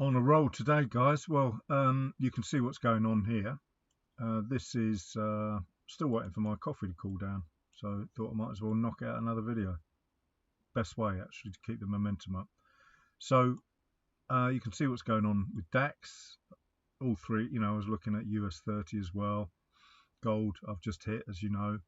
On a roll today, guys. Well, you can see what's going on here. This is still waiting for my coffee to cool down, so thought I might as well knock out another video. Best way actually to keep the momentum up. So you can see what's going on with DAX. All three, I was looking at US 30 as well. Gold I've just hit, as you know.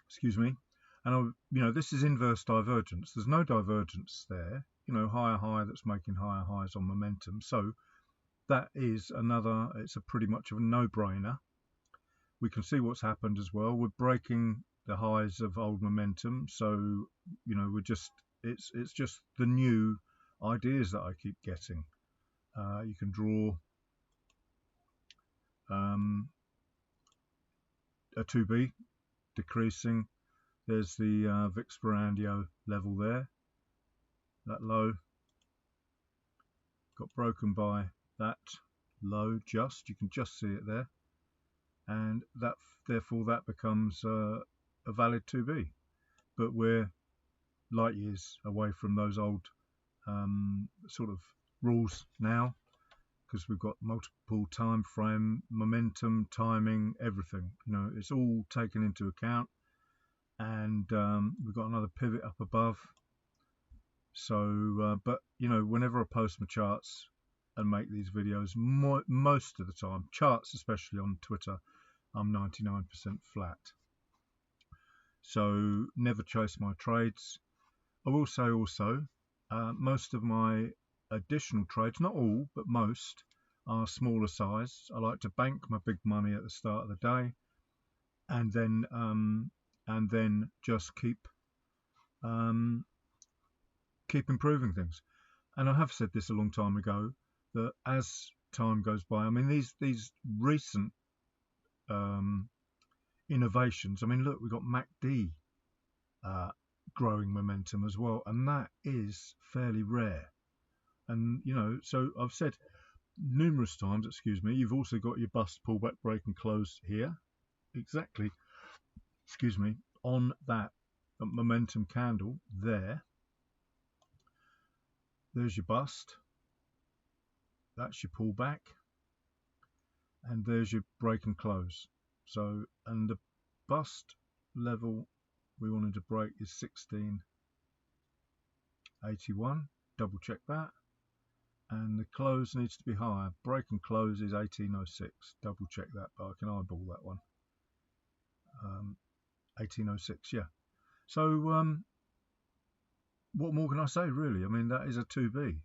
Excuse me. And this is inverse divergence. There's no divergence there. Higher high that's making higher highs on momentum. So that is another, it's a pretty much of a no-brainer. We can see what's happened as well. We're breaking the highs of old momentum. So, we're just, it's just the new ideas that I keep getting. You can draw a 2B decreasing. There's the VIX Verandio level there. That low got broken by that low, you can just see it there, and that therefore that becomes a valid 2B, but we're light years away from those old sort of rules now, because we've got multiple time frame, momentum, timing, everything. It's all taken into account, and we've got another pivot up above. So but whenever I post my charts and make these videos, most of the time, charts especially on Twitter, I'm 99% flat. So never chase my trades. I will say also, most of my additional trades, not all, but most, are smaller size. I like to bank my big money at the start of the day, and then just keep improving things. And I have said this a long time ago, that as time goes by, I mean, these recent innovations, I mean, look, we've got MACD growing momentum as well, and that is fairly rare. And so I've said numerous times, excuse me, you've also got your bust, pullback, break and close here, exactly, excuse me, on that momentum candle there. There's your bust, that's your pullback, and there's your break and close. So, and the bust level we wanted to break is 1681, double check that, and the close needs to be higher. Break and close is 1806, double check that, but I can eyeball that one. 1806, yeah. So what more can I say, really? I mean, that is a 2B,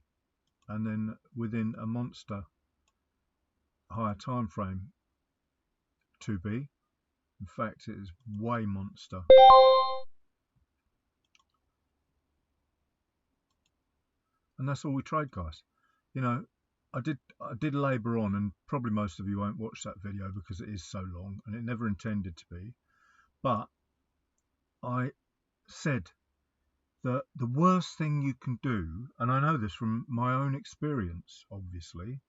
and then within a monster higher time frame 2B. In fact, it is way monster. And that's all we trade, guys. I did labour on, and probably most of you won't watch that video because it is so long, and it never intended to be. But I said that the worst thing you can do, and I know this from my own experience, obviously,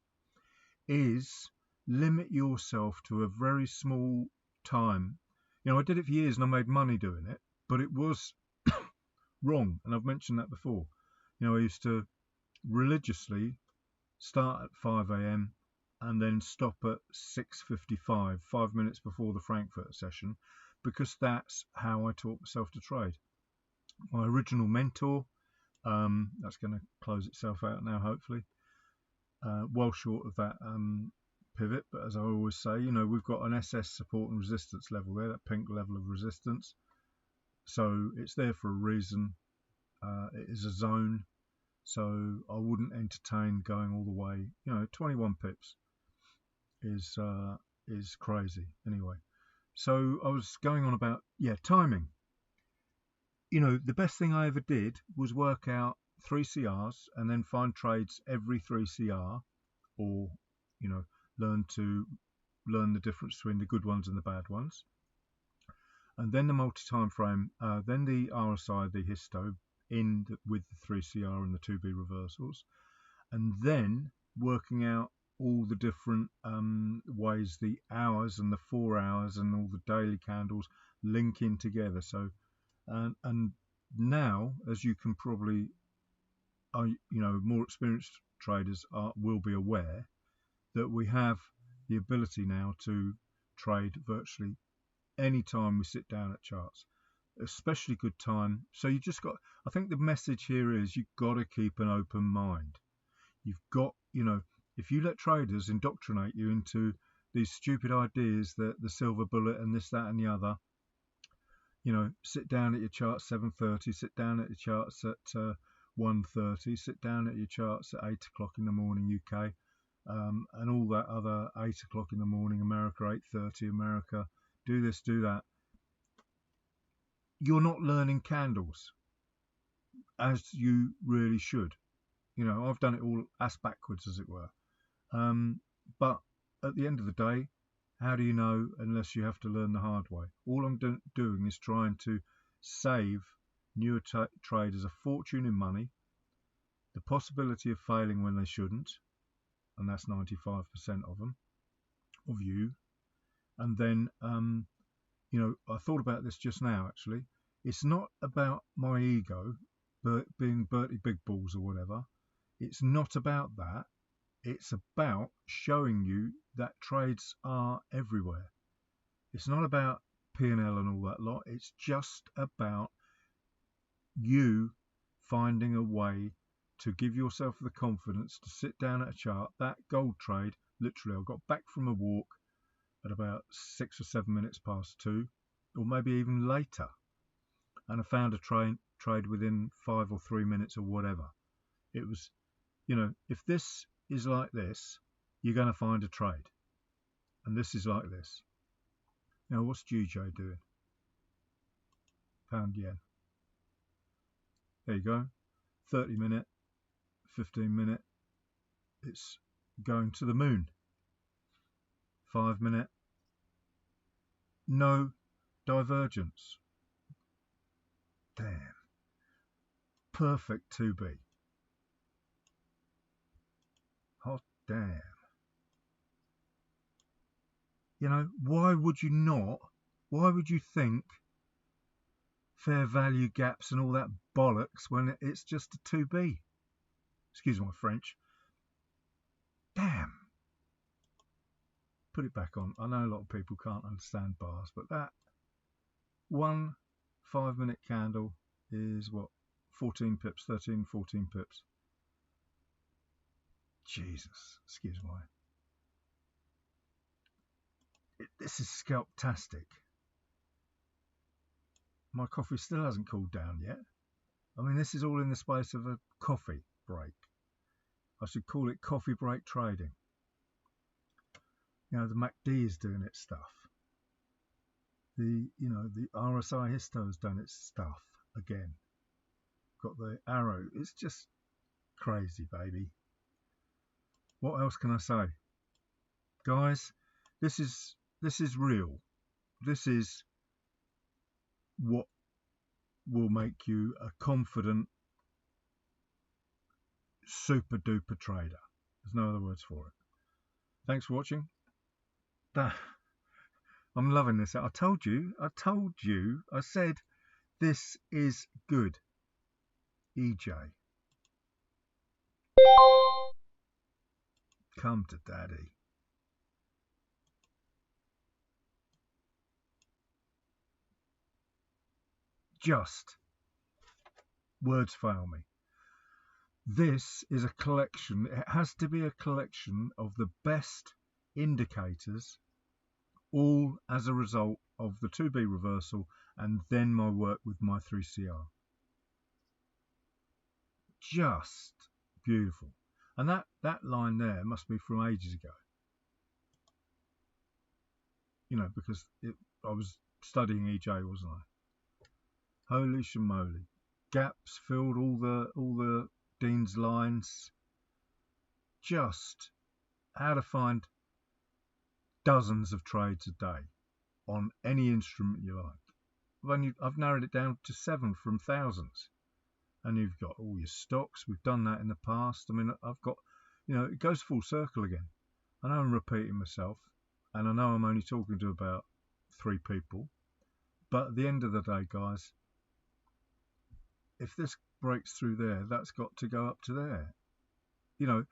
is limit yourself to a very small time. I did it for years and I made money doing it, but it was wrong, and I've mentioned that before. I used to religiously start at 5 a.m. and then stop at 6:55, 5 minutes before the Frankfurt session, because that's how I taught myself to trade. My original mentor, that's going to close itself out now, hopefully, well short of that pivot, but as I always say, we've got an SS support and resistance level there, that pink level of resistance, so it's there for a reason. It is a zone, so I wouldn't entertain going all the way. 21 pips is crazy anyway. So I was going on about timing. The best thing I ever did was work out 3 CRs and then find trades every 3 CR, or learn the difference between the good ones and the bad ones, and then the multi-time frame, then the RSI, the histo with the 3 CR and the 2B reversals, and then working out all the different ways the hours and the 4 hours and all the daily candles link in together. So and now, as you can probably, more experienced traders will be aware that we have the ability now to trade virtually any time we sit down at charts, especially good time. So you just got, I think the message here is you've got to keep an open mind. You've got, if you let traders indoctrinate you into these stupid ideas that the silver bullet and this, that and the other, sit down at your charts 7:30, sit down at your charts at 1:30, sit down at your charts at 8 o'clock in the morning UK, and all that other 8 o'clock in the morning America, 8:30 America, do this, do that. You're not learning candles as you really should. I've done it all ass backwards, as it were. But at the end of the day, how do you know unless you have to learn the hard way? All I'm doing is trying to save newer traders a fortune in money, the possibility of failing when they shouldn't, and that's 95% of them, of you. And then, I thought about this just now, actually. It's not about my ego, but being Bertie Big Balls or whatever. It's not about that. It's about showing you that trades are everywhere. It's not about P&L and all that lot. It's just about you finding a way to give yourself the confidence to sit down at a chart. That gold trade, literally, I got back from a walk at about 6 or 7 minutes past 2, or maybe even later, and I found a trade within 5 or 3 minutes or whatever. It was, if this is like this, you're going to find a trade, and this is like this. Now, what's GJ doing? Pound yen. There you go. 30 minute, 15 minute. It's going to the moon. 5 minute. No divergence. Damn. Perfect 2B. Hot damn. Why would you not? Why would you think fair value gaps and all that bollocks when it's just a 2B? Excuse my French. Damn. Put it back on. I know a lot of people can't understand bars, but that 1 5 minute candle is what? 14 pips, 13, 14 pips. Jesus, excuse my. This is scalptastic. My coffee still hasn't cooled down yet. I mean, this is all in the space of a coffee break. I should call it coffee break trading. The MACD is doing its stuff. The RSI histo has done its stuff again. Got the arrow. It's just crazy, baby. What else can I say? Guys, this is real. This is what will make you a confident, super duper trader. There's no other words for it. Thanks for watching. I'm loving this. I told you, I said this is good. EJ. Come to daddy. Just words fail me. This is a collection. It has to be a collection of the best indicators, all as a result of the 2B reversal and then my work with my 3CR. Just beautiful. And that line there must be from ages ago. Because I was studying EJ, wasn't I? Holy shamoly. Gaps filled all the Dean's lines. Just how to find dozens of trades a day on any instrument you like. I've narrowed it down to 7 from thousands. And you've got all your stocks. We've done that in the past. I mean, I've got, it goes full circle again. I know I'm repeating myself, and I know I'm only talking to about 3 people. But at the end of the day, guys, if this breaks through there, that's got to go up to there. you know,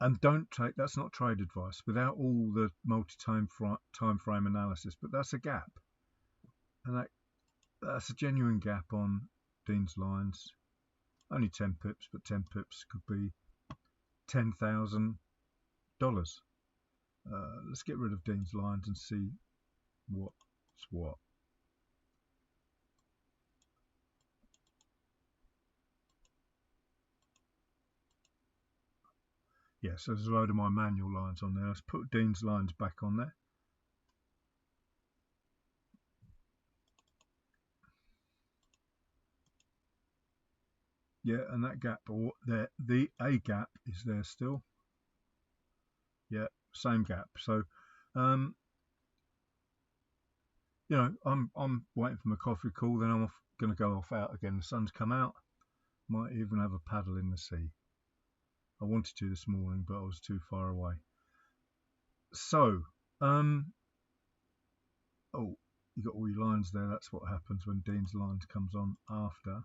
and don't take, that's not trade advice without all the multi-time frame analysis, but that's a gap, and that's a genuine gap on Dean's lines. Only 10 pips, but 10 pips could be $10,000. Let's get rid of Dean's lines and see what's what. Yeah, so there's a load of my manual lines on there. Let's put Dean's lines back on there. Yeah, and that gap, or there, a gap is there still. Yeah, same gap. So, you know, I'm waiting for my coffee call. Then I'm going to go off out again. The sun's come out. Might even have a paddle in the sea. I wanted to this morning, but I was too far away. So, oh, you got all your lines there. That's what happens when Dean's lines comes on after.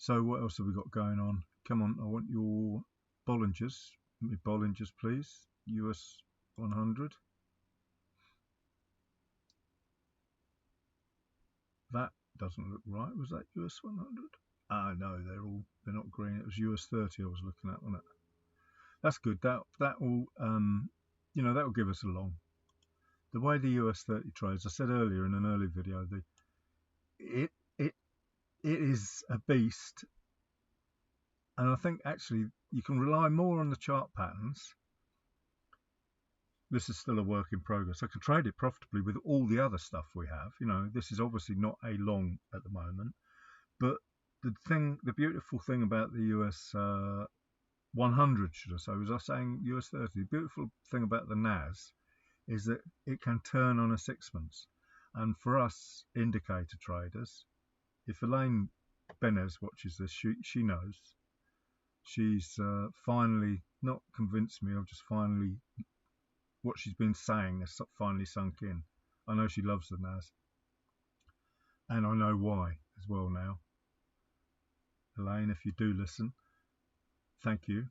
So what else have we got going on? Come on, I want your Bollingers. Give me Bollingers, please. US 100. That doesn't look right. Was that US 100? Ah, no, they're not green. It was US 30 I was looking at, wasn't it? That's good. That will you know, that will give us a long. The way the US 30 trades, I said earlier in an early video, it is a beast, and I think actually you can rely more on the chart patterns. This is still a work in progress. I can trade it profitably with all the other stuff we have. You know, this is obviously not a long at the moment, but the beautiful thing about the US 100, should I say, was I saying US 30. The beautiful thing about the NAS is that it can turn on a 6 months, and for us indicator traders, if Elaine Benez watches this, she knows. She's finally not convinced me. I've just finally, what she's been saying has finally sunk in. I know she loves the NAS, and I know why as well now. Elaine, if you do listen, thank you.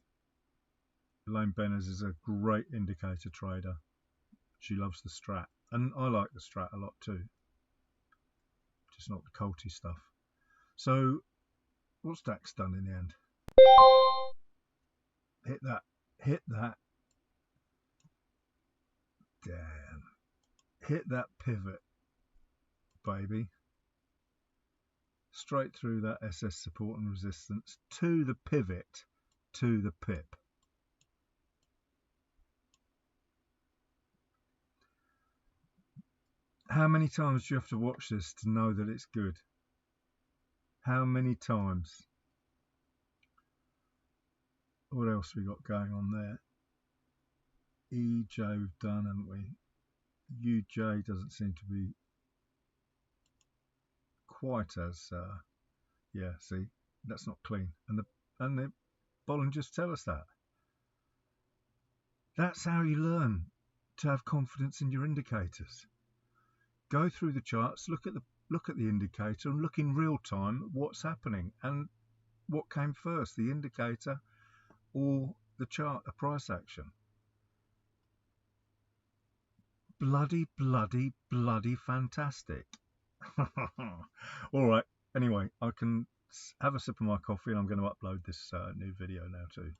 Elaine Benez is a great indicator trader. She loves the strat, and I like the strat a lot too, just not the culty stuff. So what's Dax done in the end? Hit that, damn, hit that pivot, baby, straight through that SS support and resistance to the pivot, to the pip. How many times do you have to watch this to know that it's good? How many times? What else we got going on there? EJ we've done, haven't we? UJ doesn't seem to be quite as yeah, see, that's not clean, and the Bollingers tell us that. That's how you learn to have confidence in your indicators. Go through the charts, look at the indicator, and look in real time at what's happening and what came first, the indicator or the chart, a price action. Bloody fantastic. All right, anyway, I can have a sip of my coffee, and I'm going to upload this new video now too.